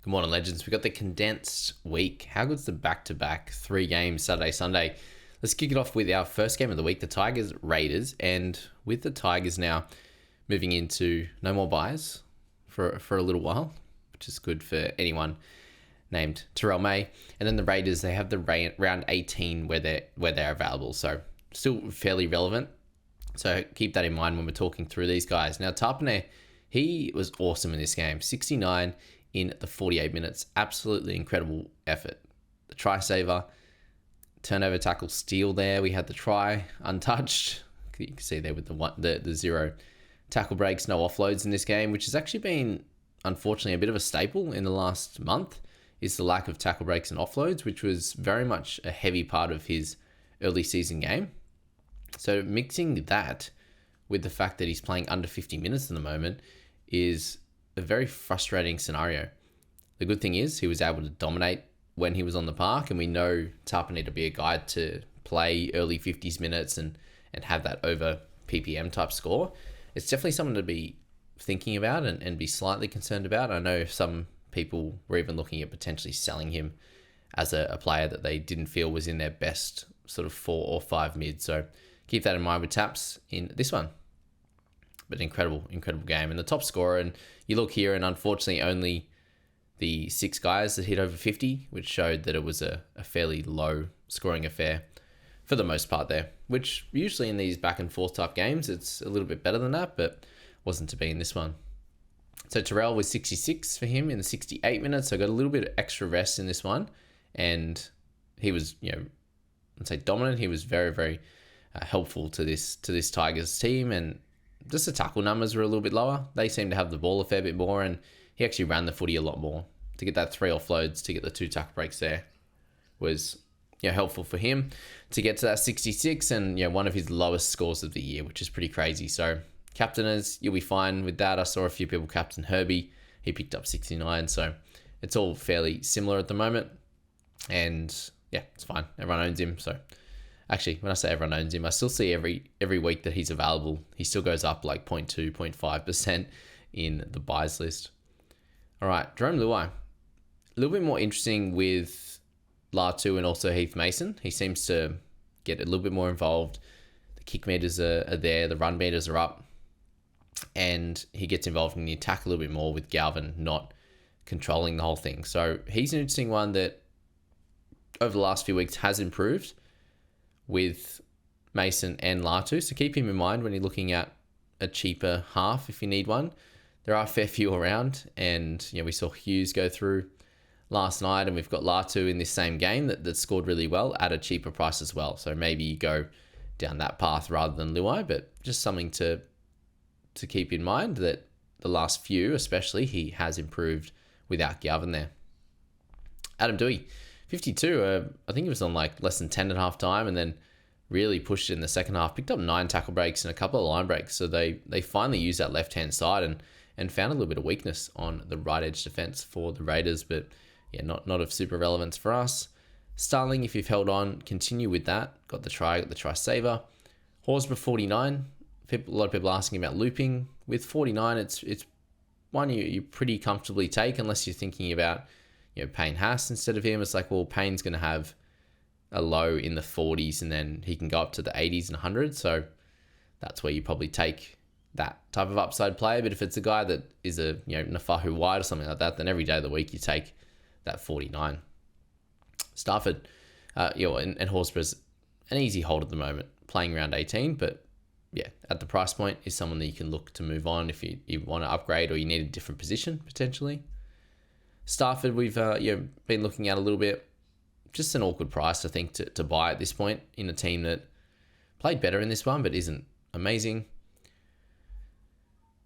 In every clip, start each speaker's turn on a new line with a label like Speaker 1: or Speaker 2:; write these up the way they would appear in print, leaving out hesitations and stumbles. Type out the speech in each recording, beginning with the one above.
Speaker 1: Good morning, legends. We've got the condensed week. How good's the back-to-back 3 games, Saturday, Sunday? Let's kick it off with our first game of the week, the Tigers, Raiders. And with the Tigers now moving into no more buys for a little while, which is good for anyone named Terrell May. And then the Raiders, they have the round 18 where they're available. So still fairly relevant. So keep that in mind when we're talking through these guys. Now, Tarpane, he was awesome in this game. 69 in the 48 minutes. Absolutely incredible effort. The try saver, turnover tackle steal there. We had the try untouched. You can see there with the 0 tackle breaks, no offloads in this game, which has actually been, unfortunately, a bit of a staple in the last month, is the lack of tackle breaks and offloads, which was very much a heavy part of his early season game. So mixing that with the fact that he's playing under 50 minutes at the moment is a very frustrating scenario. The good thing is he was able to dominate when he was on the park, and we know Tarpane to be a guy to play early 50s minutes and have that over PPM type score. It's definitely something to be thinking about and be slightly concerned about. I know some people were even looking at potentially selling him as a player that they didn't feel was in their best sort of 4 or 5 mid. So keep that in mind with Taps in this one. But incredible game. And the top scorer, and you look here, and unfortunately only the 6 guys that hit over 50, which showed that it was a fairly low scoring affair for the most part there, which usually in these back and forth type games, it's a little bit better than that, but wasn't to be in this one. So Terrell was 66 for him in the 68 minutes. So got a little bit of extra rest in this one. And he was, I'd say dominant. He was very, very helpful to this Tigers team, and just the tackle numbers were a little bit lower. They seemed to have the ball a fair bit more, and he actually ran the footy a lot more. To get that 3 offloads, to get the 2 tackle breaks there was helpful for him to get to that 66, and one of his lowest scores of the year, which is pretty crazy. So captainers, you'll be fine with that. I saw a few people captain Herbie. He picked up 69, so it's all fairly similar at the moment. And yeah, it's fine. Everyone owns him, so... Actually, when I say everyone owns him, I still see every week that he's available, he still goes up like 0.2, 0.5% in the buys list. All right, Jerome Luai. A little bit more interesting with Latu and also Heath Mason. He seems to get a little bit more involved. The kick meters are there, the run meters are up, and he gets involved in the attack a little bit more with Galvin not controlling the whole thing. So he's an interesting one that over the last few weeks has improved with Mason and Latu. So keep him in mind when you're looking at a cheaper half if you need one. There are a fair few around, and we saw Hughes go through last night, and we've got Latu in this same game that scored really well at a cheaper price as well. So maybe you go down that path rather than Luai, but just something to keep in mind that the last few, especially, he has improved without Galvin there. Adam Dewey. 52, I think he was on like less than 10 at half time, and then really pushed it in the second half. Picked up 9 tackle breaks and a couple of line breaks. So they finally used that left-hand side and found a little bit of weakness on the right edge defense for the Raiders. But yeah, not of super relevance for us. Starling, if you've held on, continue with that. Got the try saver. Horsburgh 49. A lot of people asking about looping. With 49, it's one you pretty comfortably take unless you're thinking about Payne Haas instead of him. It's like, well, Payne's going to have a low in the 40s, and then he can go up to the 80s and 100s. So that's where you probably take that type of upside player. But if it's a guy that is a Nafahu wide or something like that, then every day of the week you take that 49. Stafford, and Horsburgh's an easy hold at the moment, playing around 18. But yeah, at the price point is someone that you can look to move on if you want to upgrade or you need a different position potentially. Stafford, we've been looking at a little bit. Just an awkward price, I think, to buy at this point in a team that played better in this one, but isn't amazing.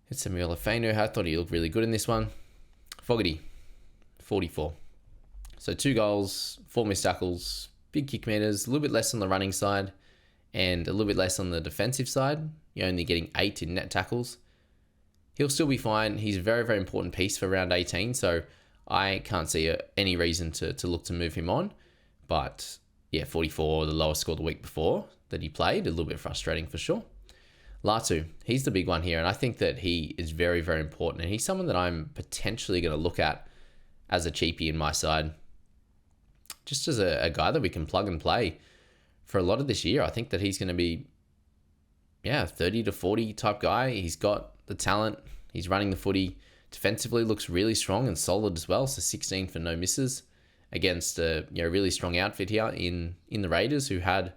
Speaker 1: It's Samuel Afenu. I thought he looked really good in this one. Fogarty, 44. So 2 goals, 4 missed tackles, big kick meters, a little bit less on the running side, and a little bit less on the defensive side. You're only getting 8 in net tackles. He'll still be fine. He's a very, very important piece for round 18, so I can't see any reason to look to move him on. But yeah, 44, the lowest score the week before that he played. A little bit frustrating for sure. Latu, he's the big one here. And I think that he is very, very important. And he's someone that I'm potentially going to look at as a cheapie in my side. Just as a guy that we can plug and play for a lot of this year. I think that he's going to be, 30 to 40 type guy. He's got the talent. He's running the footy. Defensively looks really strong and solid as well. So 16 for no misses against a really strong outfit here in the Raiders, who had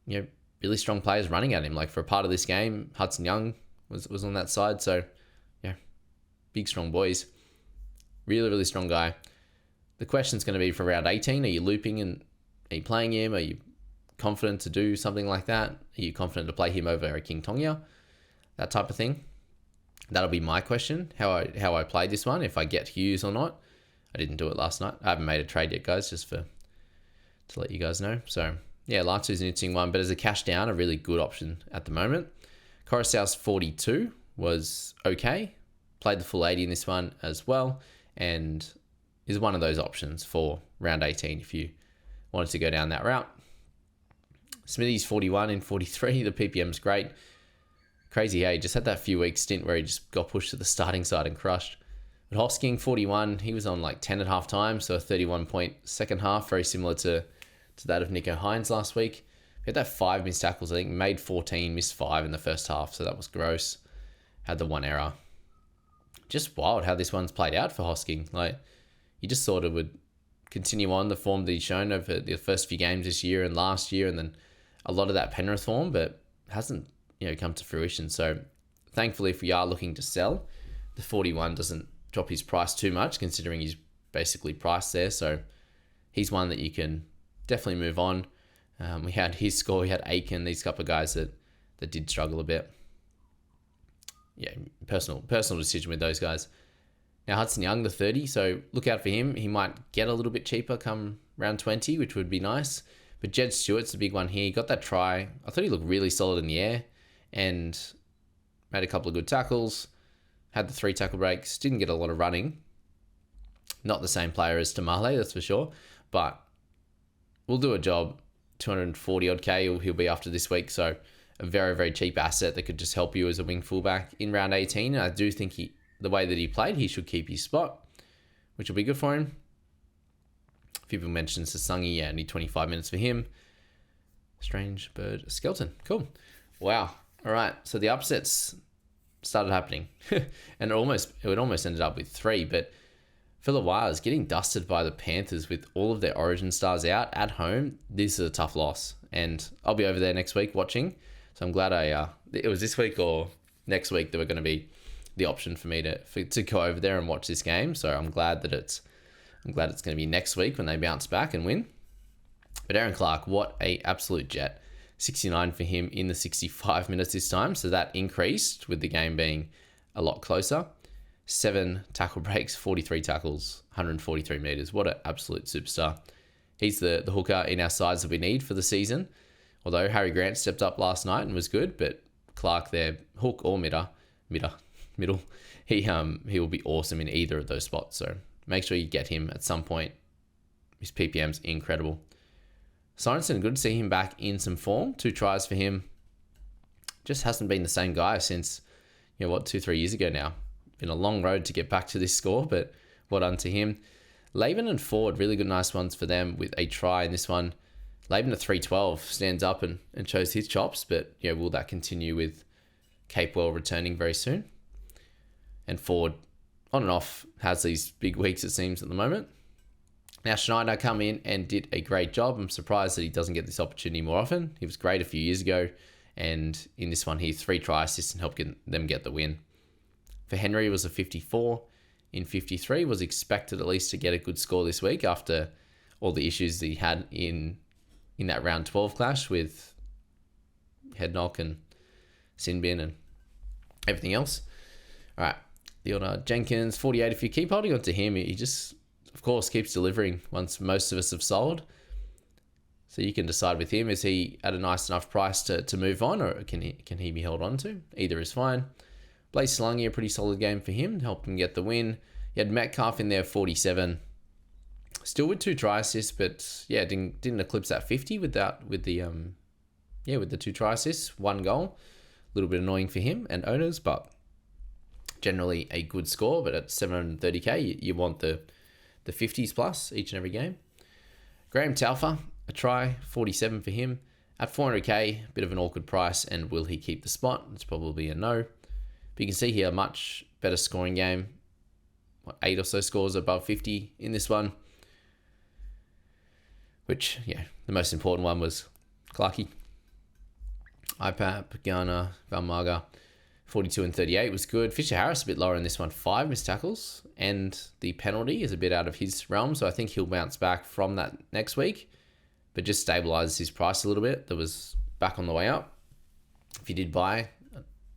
Speaker 1: really strong players running at him. Like, for a part of this game, Hudson Young was on that side. So big strong boys. Really, really strong guy. The question's going to be for round 18. Are you looping and are you playing him? Are you confident to do something like that? Are you confident to play him over a King Tongia? That type of thing. That'll be my question, how I play this one, if I get Hughes or not. I didn't do it last night. I haven't made a trade yet, guys, just to let you guys know. So, Latu's an interesting one, but as a cash down, a really good option at the moment. Coruscant's 42 was okay. Played the full 80 in this one as well, and is one of those options for round 18 if you wanted to go down that route. Smithy's 41 in 43. The PPM's great. Crazy, hey? Just had that few week stint where he just got pushed to the starting side and crushed. But Hosking, 41. He was on like 10 at half time, so a 31-point second half, very similar to that of Nico Hines last week. He had that 5 missed tackles, I think. Made 14, missed 5 in the first half, so that was gross. Had the 1 error. Just wild how this one's played out for Hosking. Like, you just thought it would continue on the form that he's shown over the first few games this year and last year, and then a lot of that Penrith form, but hasn't come to fruition. So thankfully, if we are looking to sell, the 41 doesn't drop his price too much, considering he's basically priced there. So he's one that you can definitely move on. We had his score, we had Aiken, these couple of guys that did struggle a bit. Personal decision with those guys. Now Hudson Young, the 30, so look out for him. He might get a little bit cheaper come round 20, which would be nice. But Jed Stewart's the big one here. He got that try. I thought he looked really solid in the air and made a couple of good tackles. Had the 3 tackle breaks. Didn't get a lot of running. Not the same player as Tamale, that's for sure. But we'll do a job. 240 odd K he'll be after this week. So a very, very cheap asset that could just help you as a wing fullback in round 18. And I do think the way that he played, he should keep his spot, which will be good for him. A few people mentioned Sasangi, only 25 minutes for him. Strange Bird Skeleton. Cool. Wow. All right. So the upsets started happening. And it almost ended up with 3. But Philawar is getting dusted by the Panthers with all of their Origin stars out at home. This is a tough loss. And I'll be over there next week watching. So I'm glad it was this week or next week that were going to be the option for me to go over there and watch this game. So I'm glad it's going to be next week when they bounce back and win. But Aaron Clark, what a absolute jet. 69 for him in the 65 minutes this time. So that increased with the game being a lot closer. 7 tackle breaks, 43 tackles, 143 meters. What an absolute superstar. He's the hooker in our sides that we need for the season. Although Harry Grant stepped up last night and was good, but Clark there, hook or middle, he will be awesome in either of those spots. So make sure you get him at some point. His PPM's incredible. Sorensen, good to see him back in some form. 2 tries for him. Just hasn't been the same guy since, 2-3 years ago now. Been a long road to get back to this score, but well done to him. Laban and Ford, really good, nice ones for them with a try in this one. Laban at 312 stands up and shows his chops, but will that continue with Capewell returning very soon? And Ford, on and off, has these big weeks, it seems, at the moment. Now, Schneider come in and did a great job. I'm surprised that he doesn't get this opportunity more often. He was great a few years ago, and in this one, he 3 try assists and helped them get the win. For Henry, it was a 54 in 53. Was expected at least to get a good score this week after all the issues that he had in that round 12 clash with head knock and sin bin and everything else. All right, the order Jenkins, 48. If you keep holding on to him, he just, of course, keeps delivering once most of us have sold. So you can decide with him, is he at a nice enough price to move on, or can he be held on to? Either is fine. Blaze Salungi, a pretty solid game for him, helped him get the win. You had Metcalf in there, 47. Still with 2 try assists, but didn't eclipse that 50 with the 2 try assists, 1 goal. A little bit annoying for him and owners, but generally a good score. But at 730k, you want the the 50s plus each and every game. Graham Taufa, a try, 47 for him. At 400k, a bit of an awkward price, and will he keep the spot? It's probably a no. But you can see here a much better scoring game. 8 or so scores above 50 in this one. Which, yeah, the most important one was Clarkey. IPAP, Garner, Valmaga, 42 and 38 was good. Fisher Harris a bit lower in this one, 5 missed tackles, and the penalty is a bit out of his realm, so I think he'll bounce back from that next week, but just stabilizes his price a little bit. That was back on the way up. If you did buy,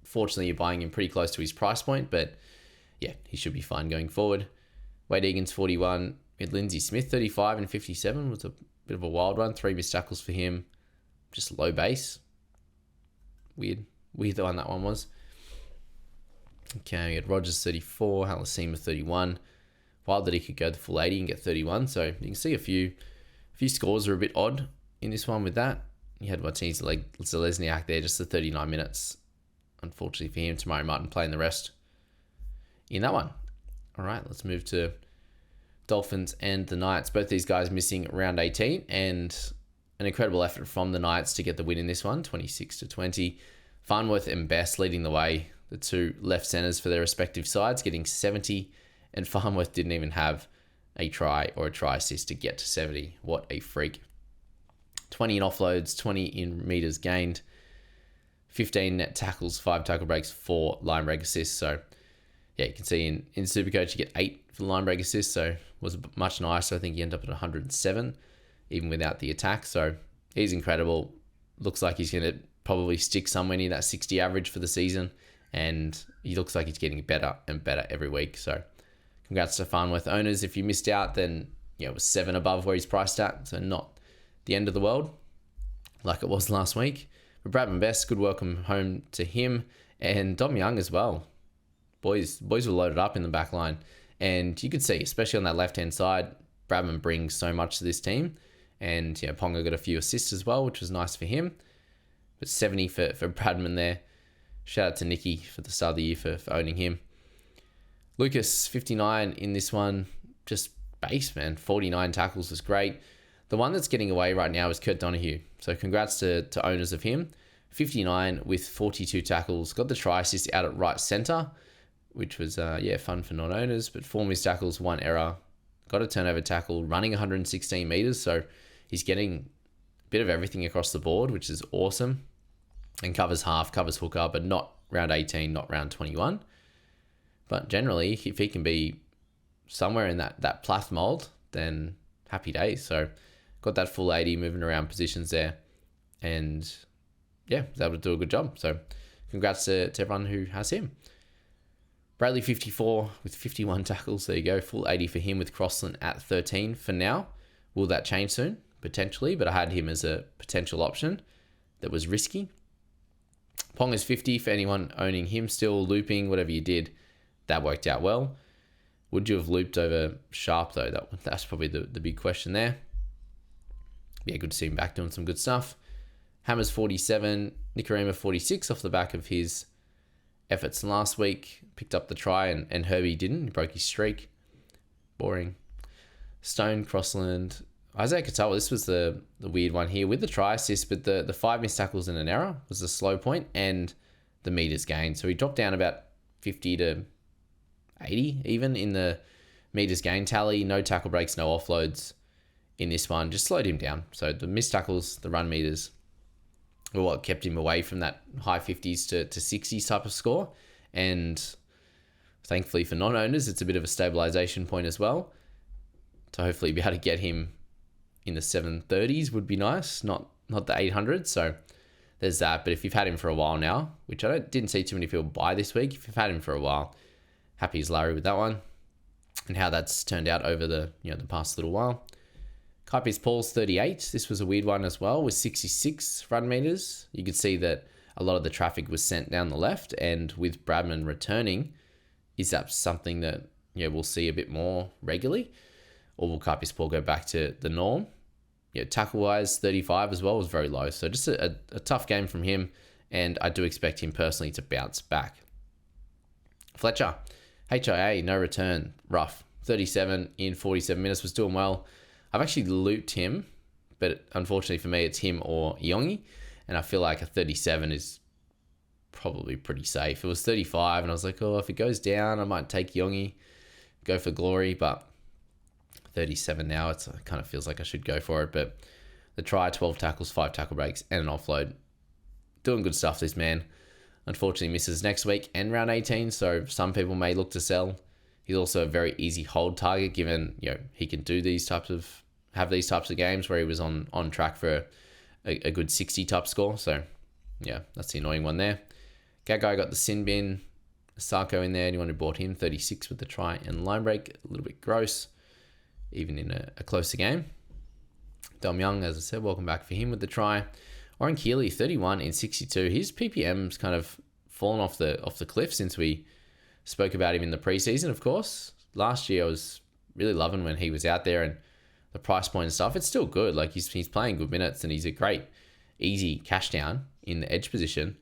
Speaker 1: fortunately you're buying him pretty close to his price point, but yeah, he should be fine going forward. Wade Egan's 41, with Lindsay Smith 35 and 57 was a bit of a wild one. 3 missed tackles for him, just low base. Weird the one that one was. Okay, we had Rogers 34, Halasima 31. Wild that he could go the full 80 and get 31. So you can see a few scores are a bit odd in this one with that. You had Martinez Zelezniak there, just the 39 minutes. Unfortunately for him, Tamari Martin playing the rest in that one. All right, let's move to Dolphins and the Knights. Both these guys missing round 18, and an incredible effort from the Knights to get the win in this one, 26-20. Farnworth and Best leading the way, the two left centers for their respective sides, getting 70, and Farnworth didn't even have a try or a try assist to get to 70. What a freak. 20 in offloads, 20 in meters gained, 15 net tackles, 5 tackle breaks, 4 line break assists. So yeah, you can see in Supercoach you get 8 for the line break assists, so was much nicer. I think he ended up at 107, even without the attack. So he's incredible. Looks like he's going to probably stick somewhere near that 60 average for the season, and he looks like he's getting better and better every week. So congrats to Farnworth owners. If you missed out, then yeah, it was 7 above where he's priced at, so not the end of the world like it was last week. But Bradman Best, good welcome home to him, and Dom Young as well. Boys were loaded up in the back line, and you could see, especially on that left-hand side, Bradman brings so much to this team, and yeah, Ponga got a few assists as well, which was nice for him. But 70 for Bradman there. Shout out to Nicky for the start of the year for owning him. Lucas, 59 in this one, just base, man. 49 tackles was great. The one that's getting away right now is Kurt Donahue. So congrats to owners of him. 59 with 42 tackles. Got the try assist out at right center, which was, fun for non-owners. But 4 missed tackles, 1 error. Got a turnover tackle, running 116 meters. So he's getting a bit of everything across the board, which is awesome. And covers half, covers hooker, but not round 18, not round 21. But generally, if he can be somewhere in that Plath mold, then happy days. So got that full 80, moving around positions there. And yeah, was able to do a good job. So congrats to everyone who has him. Bradley, 54 with 51 tackles. There you go. Full 80 for him with Crossland at 13 for now. Will that change soon? Potentially, but I had him as a potential option that was risky. Ponga's 50 for anyone owning him still, looping, whatever you did, that worked out well. Would you have looped over Sharp though? That's probably the big question there. Yeah, good to see him back doing some good stuff. Hammers 47, Nicarima 46 off the back of his efforts last week. Picked up the try and Herbie didn't. He broke his streak. Boring. Stone, Crossland, Isaiah Katoa, this was the weird one here with the try assist, but the 5 missed tackles and an error was the slow point and the meters gained. So he dropped down about 50 to 80 even in the meters gained tally. No tackle breaks, no offloads in this one. Just slowed him down. So the missed tackles, the run meters were what kept him away from that high 50s to 60s type of score. And thankfully for non-owners, it's a bit of a stabilization point as well. To hopefully be able to get him in the 730s would be nice, not the 800s. So there's that. But if you've had him for a while now, which I didn't see too many people buy this week, if you've had him for a while, happy as Larry with that one and how that's turned out over the past little while. Kaipi's Paul's 38. This was a weird one as well with 66 run meters. You could see that a lot of the traffic was sent down the left, and with Bradman returning, is that something that we'll see a bit more regularly? Or will Kaipi's Paul go back to the norm? Tackle-wise, 35 as well was very low. So just a tough game from him, and I do expect him personally to bounce back. Fletcher, HIA, no return, rough. 37 in 47 minutes, was doing well. I've actually looped him, but unfortunately for me, it's him or Yongi. And I feel like a 37 is probably pretty safe. It was 35, and I was like, oh, if it goes down, I might take Yongi, go for glory. But 37 now, it kind of feels like I should go for it. But the try, 12 tackles, 5 tackle breaks, and an offload. Doing good stuff, this man. Unfortunately, misses next week and round 18, so some people may look to sell. He's also a very easy hold target, given he can do have these types of games where he was on track for a good 60 type score. So yeah, that's the annoying one there. Gagai got the sin bin. Sarko in there. Anyone who bought him, 36 with the try and line break. A little bit gross, even in a closer game. Dom Young, as I said, welcome back for him with the try. Oren Keeley, 31 in 62. His PPM's kind of fallen off the cliff since we spoke about him in the preseason, of course. Last year I was really loving when he was out there, and the price point and stuff, it's still good. Like he's playing good minutes, and he's a great, easy cash down in the edge position.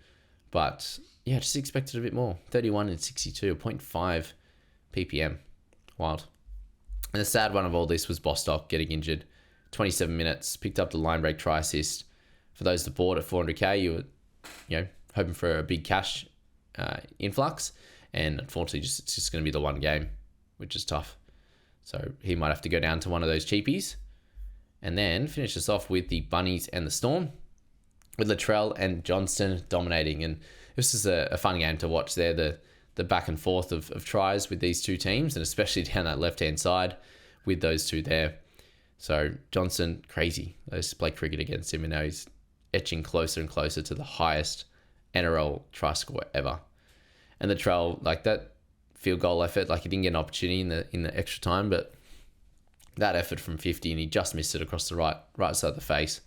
Speaker 1: But yeah, just expected a bit more. 31 in 62, 0.5 PPM. Wild. And the sad one of all this was Bostock getting injured. 27 minutes, picked up the line break try assist. For those that bought at 400k, you were hoping for a big cash influx, and unfortunately it's just going to be the one game, which is tough. So he might have to go down to one of those cheapies. And then finish us off with the Bunnies and the Storm, with Latrell and Johnston dominating. And this is a fun game to watch there, the back and forth of tries with these two teams, and especially down that left-hand side with those two there. So Johnson, crazy. Those play cricket against him, and now he's etching closer and closer to the highest NRL try score ever. And Latrell, like that field goal effort, like he didn't get an opportunity in the extra time, but that effort from 50, and he just missed it across the right side of the face,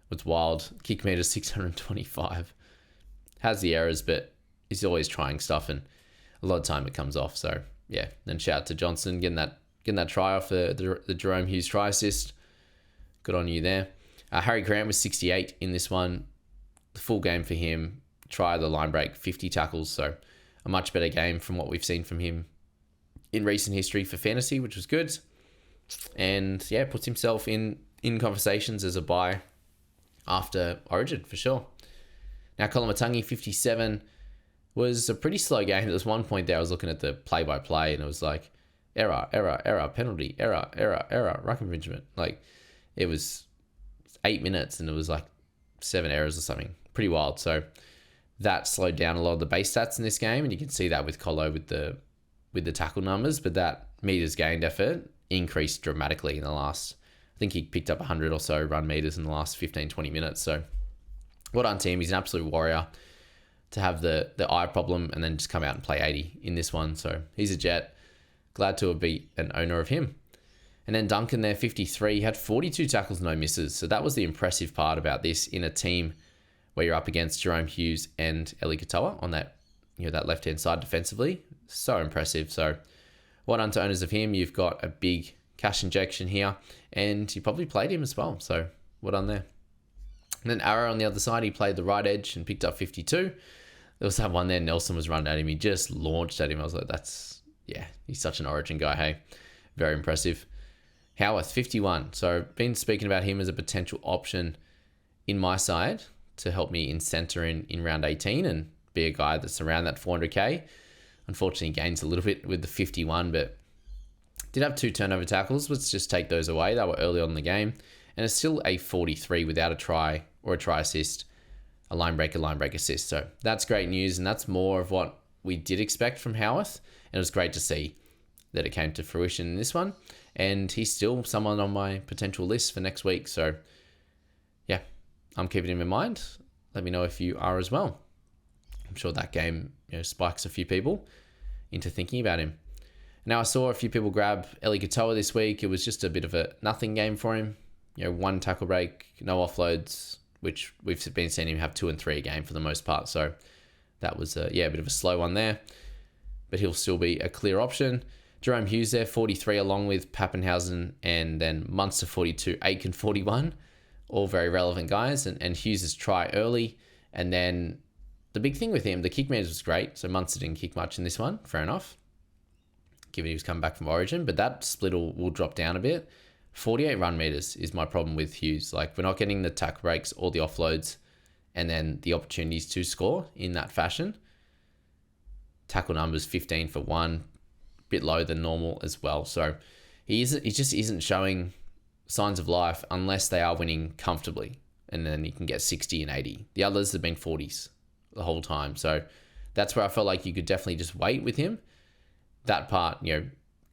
Speaker 1: was wild. Kick meter 625. Has the errors, but he's always trying stuff, and a lot of time it comes off. So yeah, then shout out to Johnson getting that try off the Jerome Hughes try assist. Good on you there. Harry Grant was 68 in this one. The full game for him. Try the line break, 50 tackles. So a much better game from what we've seen from him in recent history for fantasy, which was good. And yeah, puts himself in conversations as a buy after Origin for sure. Now, Colin 57, was a pretty slow game. There was one point there I was looking at the play-by-play, and it was like, error, penalty, error, ruck infringement. Like, it was 8 minutes, and it was like 7 errors or something. Pretty wild. So that slowed down a lot of the base stats in this game, and you can see that with Colo with the tackle numbers, but that meters gained effort increased dramatically in the last, I think he picked up 100 or so run meters in the last 15-20 minutes. So well done, team. He's an absolute warrior to have the eye problem and then just come out and play 80 in this one. So he's a jet. Glad to have been an owner of him. And then Duncan there, 53, had 42 tackles, no misses. So that was the impressive part about this in a team where you're up against Jerome Hughes and Eli Katoa on that, that left-hand side defensively. So impressive. So well done to owners of him. You've got a big cash injection here, and you probably played him as well. So well done there. And then Arrow on the other side, he played the right edge and picked up 52. There was that one there, Nelson was running at him. He just launched at him. I was like, he's such an Origin guy, hey? Very impressive. Howarth, 51. So been speaking about him as a potential option in my side to help me in center in round 18 and be a guy that's around that 400k. Unfortunately, gains a little bit with the 51, but did have 2 turnover tackles. Let's just take those away. They were early on in the game. And it's still a 43 without a try or a try assist, a line break assist. So that's great news, and that's more of what we did expect from Howarth. And it was great to see that it came to fruition in this one. And he's still someone on my potential list for next week. So yeah, I'm keeping him in mind. Let me know if you are as well. I'm sure that game spikes a few people into thinking about him. Now, I saw a few people grab Eli Katoa this week. It was just a bit of a nothing game for him. 1 tackle break, no offloads, which we've been seeing him have 2 and 3 a game for the most part. So that was a bit of a slow one there. But he'll still be a clear option. Jerome Hughes there, 43, along with Pappenhausen, and then Munster 42, Aiken 41. All very relevant guys. And Hughes' try early. And then the big thing with him, the kick meters was great. So Munster didn't kick much in this one. Fair enough. given he was coming back from Origin, but that split will drop down a bit. 48 run meters is my problem with Hughes. Like, we're not getting the tack breaks or the offloads and then the opportunities to score in that fashion. Tackle numbers 15 for 1, bit lower than normal as well. So he just isn't showing signs of life unless they are winning comfortably, and then he can get 60 and 80. The others have been 40s the whole time. So that's where I felt like you could definitely just wait with him. That part,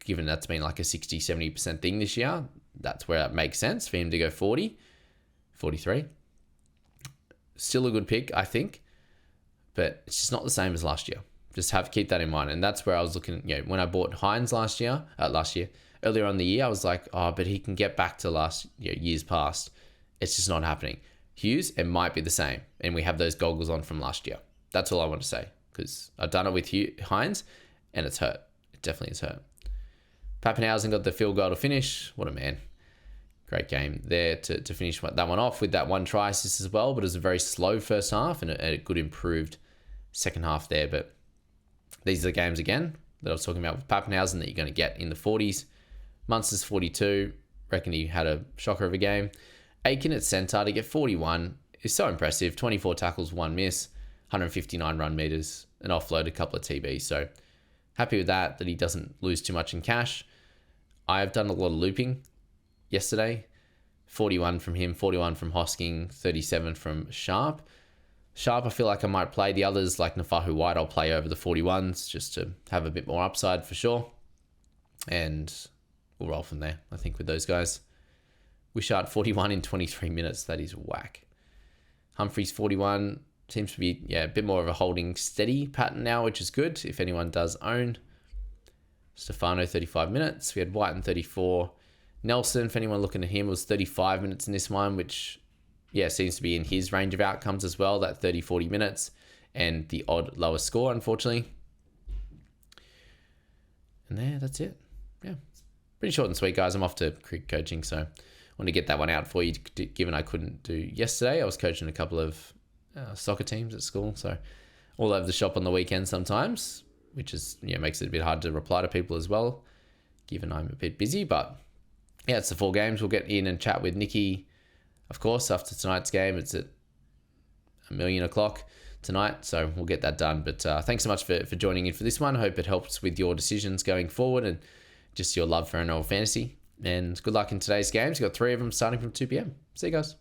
Speaker 1: given that's been like a 60, 70% thing this year, that's where it makes sense for him to go 40, 43. Still a good pick, I think, but it's just not the same as last year. Just keep that in mind. And that's where I was looking, when I bought Hines last year, earlier on in the year, I was like, oh, but he can get back to last years past. It's just not happening. Hughes, it might be the same. And we have those goggles on from last year. That's all I want to say, because I've done it with Hines and it's hurt. It definitely has hurt. Pappenhausen got the field goal to finish. What a man. Great game there to finish that one off with that one try assist as well. But it was a very slow first half and a good improved second half there. But these are the games, again, that I was talking about with Pappenhausen that you're going to get in the 40s. Munster's 42. Reckon he had a shocker of a game. Aiken at centre to get 41 is so impressive. 24 tackles, 1 miss, 159 run meters, and offload a couple of TBs. So happy with that he doesn't lose too much in cash. I have done a lot of looping yesterday. 41 from him, 41 from Hosking, 37 from Sharp. Sharp, I feel like I might play. The others, like Nafahu White, I'll play over the 41s just to have a bit more upside for sure. And we'll roll from there, I think, with those guys. Wishart 41 in 23 minutes. That is whack. Humphreys 41. Seems to be a bit more of a holding steady pattern now, which is good if anyone does own. Stefano 35 minutes. We had White in 34. Nelson, if anyone looking at him, was 35 minutes in this one, which seems to be in his range of outcomes as well, that 30, 40 minutes and the odd lower score, unfortunately. And that's it. Yeah. Pretty short and sweet, guys. I'm off to cricket coaching, so I want to get that one out for you, given I couldn't do yesterday. I was coaching a couple of soccer teams at school, so all over the shop on the weekend sometimes, which is makes it a bit hard to reply to people as well, given I'm a bit busy. But it's the 4 games. We'll get in and chat with Nikki, of course, after tonight's game. It's at 1:00 tonight, so we'll get that done. But thanks so much for joining in for this one. I hope it helps with your decisions going forward and just your love for NRL Fantasy. And good luck in today's games. You've got 3 of them starting from 2 p.m. See you guys.